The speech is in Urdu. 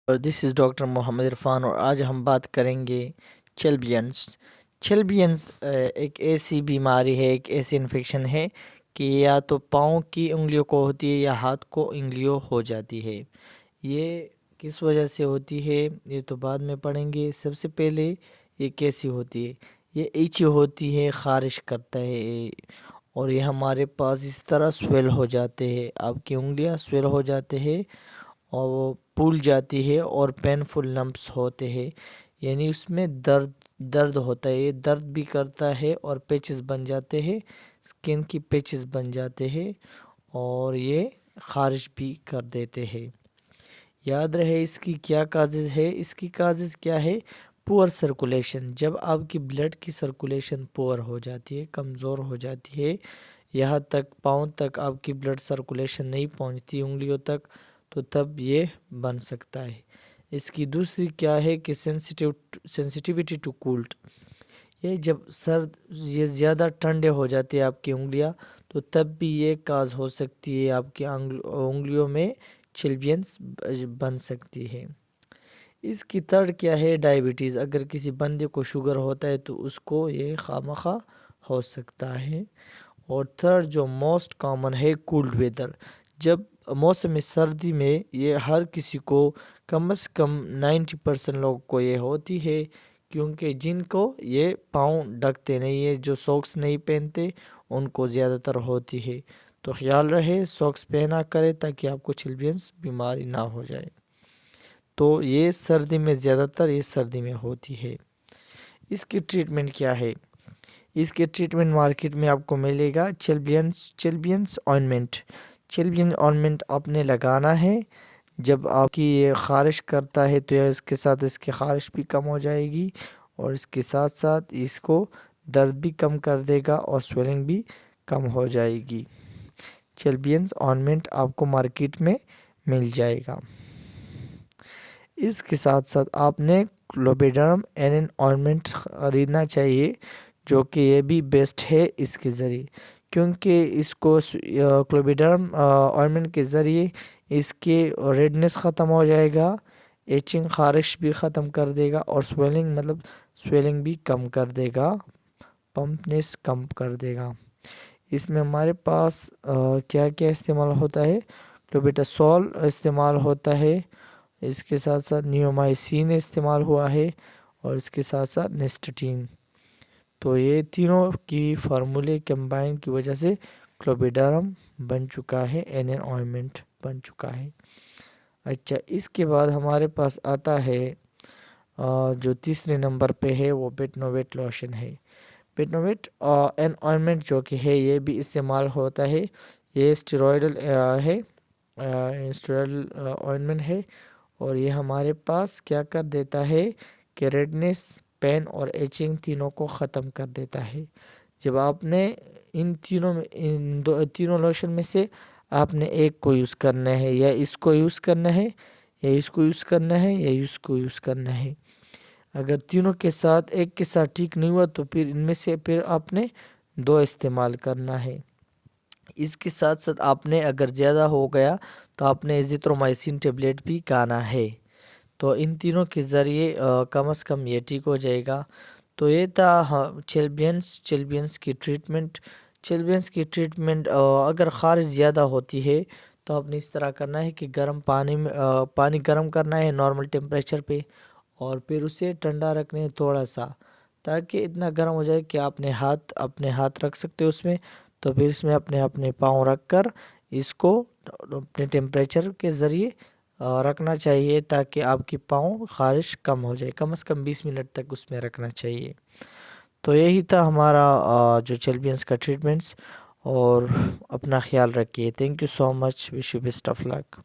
اور دس از ڈاکٹر محمد عرفان، اور آج ہم بات کریں گے چلبینس۔ چلبینس ایک ایسی بیماری ہے، ایک ایسی انفیکشن ہے کہ یا تو پاؤں کی انگلیوں کو ہوتی ہے یا ہاتھ کو انگلیوں ہو جاتی ہے۔ یہ کس وجہ سے ہوتی ہے یہ تو بعد میں پڑھیں گے۔ سب سے پہلے یہ کیسی ہوتی ہے؟ یہ ایچی ہوتی ہے، خارش کرتا ہے، اور یہ ہمارے پاس اس طرح سویل ہو جاتے ہیں، آپ کی انگلیاں سویل ہو جاتے ہیں اور وہ پھول جاتی ہے اور پینفل لمپس ہوتے ہیں، یعنی اس میں درد ہوتا ہے، یہ درد بھی کرتا ہے اور پیچز بن جاتے ہیں، اسکن کی پیچز بن جاتے ہیں اور یہ خارش بھی کر دیتے ہیں۔ یاد رہے اس کی کیا کازز ہے؟ اس کی کازز کیا ہے؟ پور سرکولیشن۔ جب آپ کی بلڈ کی سرکولیشن پور ہو جاتی ہے، کمزور ہو جاتی ہے، یہاں تک پاؤں تک آپ کی بلڈ سرکولیشن نہیں پہنچتی انگلیوں تک، تو تب یہ بن سکتا ہے۔ اس کی دوسری کیا ہے کہ سینسیٹیوٹی ٹو کولڈ۔ یہ جب یہ زیادہ ٹھنڈے ہو جاتی ہے آپ کی انگلیاں، تو تب بھی یہ کاز ہو سکتی ہے، آپ کی انگلیوں میں چلبینس بن سکتی ہے۔ اس کی تھرڈ کیا ہے؟ ڈائبٹیز۔ اگر کسی بندے کو شوگر ہوتا ہے تو اس کو یہ خواہ ہو سکتا ہے۔ اور تھرڈ جو موسٹ کامن ہے، کولڈ ویدر۔ جب موسم سردی میں یہ ہر کسی کو کم از کم 90% لوگوں کو یہ ہوتی ہے، کیونکہ جن کو یہ پاؤں ڈھکتے نہیں ہے، جو سوکس نہیں پہنتے، ان کو زیادہ تر ہوتی ہے۔ تو خیال رہے سوکس پہنا کرے تاکہ آپ کو چلبینس بیماری نہ ہو جائے۔ تو یہ سردی میں زیادہ تر یہ سردی میں ہوتی ہے۔ اس کی ٹریٹمنٹ کیا ہے؟ اس کے ٹریٹمنٹ مارکیٹ میں آپ کو ملے گا چلبینس آئنمنٹ۔ چلبین آئنمنٹ آپ نے لگانا ہے۔ جب آپ کی یہ خارش کرتا ہے تو اس کے ساتھ اس کی خارش بھی کم ہو جائے گی، اور اس کے ساتھ ساتھ اس کو درد بھی کم کر دے گا اور سویلنگ بھی کم ہو جائے گی۔ چلبینس آئنمنٹ آپ کو مارکیٹ میں مل جائے گا۔ اس کے ساتھ ساتھ آپ نے کلوبیڈرم NN آئنمنٹ خریدنا چاہیے، جو کہ یہ بھی بیسٹ ہے اس کے ذریعے، کیونکہ اس کو کلوبیڈرم آئنمنٹ کے ذریعے اس کے ریڈنس ختم ہو جائے گا، ایچنگ خارش بھی ختم کر دے گا، اور سویلنگ بھی کم کر دے گا، پمپنس کم کر دے گا۔ اس میں ہمارے پاس کیا کیا استعمال ہوتا ہے؟ کلوبیٹاسول استعمال ہوتا ہے، اس کے ساتھ ساتھ نیومائسین استعمال ہوا ہے، اور اس کے ساتھ ساتھ نیسٹٹین۔ تو یہ تینوں کی فارمولے کمبائن کی وجہ سے کلوبیڈرم بن چکا ہے، NN آئنمنٹ بن چکا ہے۔ اچھا، اس کے بعد ہمارے پاس آتا ہے جو تیسرے نمبر پہ ہے، وہ بیٹنوویٹ لوشن ہے۔ بیٹنوویٹ آئنمنٹ جو کہ ہے یہ بھی استعمال ہوتا ہے، یہ اسٹیرائڈل ہے، اسٹیرائڈل آئنمنٹ ہے، اور یہ ہمارے پاس کیا کر دیتا ہے کہ ریڈنس، پین اور ایچنگ تینوں کو ختم کر دیتا ہے۔ جب آپ نے ان تینوں لوشن میں سے آپ نے ایک کو یوز کرنا ہے، یا اس کو یوز کرنا ہے، یا اس کو یوز کرنا ہے، یا اس کو یوز کرنا ہے۔ اگر تینوں کے ساتھ ایک کے ساتھ ٹھیک نہیں ہوا تو پھر ان میں سے آپ نے 2 استعمال کرنا ہے۔ اس کے ساتھ ساتھ آپ نے اگر زیادہ ہو گیا تو آپ نے ایزیترومائسین ٹیبلیٹ بھی کھانا ہے۔ تو ان تینوں کے ذریعے کم از کم یہ ٹھیک ہو جائے گا۔ تو یہ تھا چلبینس کی ٹریٹمنٹ۔ چلبینس کی ٹریٹمنٹ اگر خارش زیادہ ہوتی ہے تو آپ نے اس طرح کرنا ہے کہ پانی گرم کرنا ہے نارمل ٹیمپریچر پہ، اور پھر اسے ٹھنڈا رکھنا ہے تھوڑا سا، تاکہ اتنا گرم ہو جائے کہ اپنے ہاتھ رکھ سکتے ہو اس میں۔ تو پھر اس میں اپنے پاؤں رکھ کر اس کو اپنے ٹیمپریچر کے ذریعے رکھنا چاہیے، تاکہ آپ کی پاؤں خارش کم ہو جائے، کم از کم 20 منٹ تک اس میں رکھنا چاہیے۔ تو یہی تھا ہمارا جو چلبینس کا ٹریٹمنٹس، اور اپنا خیال رکھیے۔ Thank you so much, wish you best of look.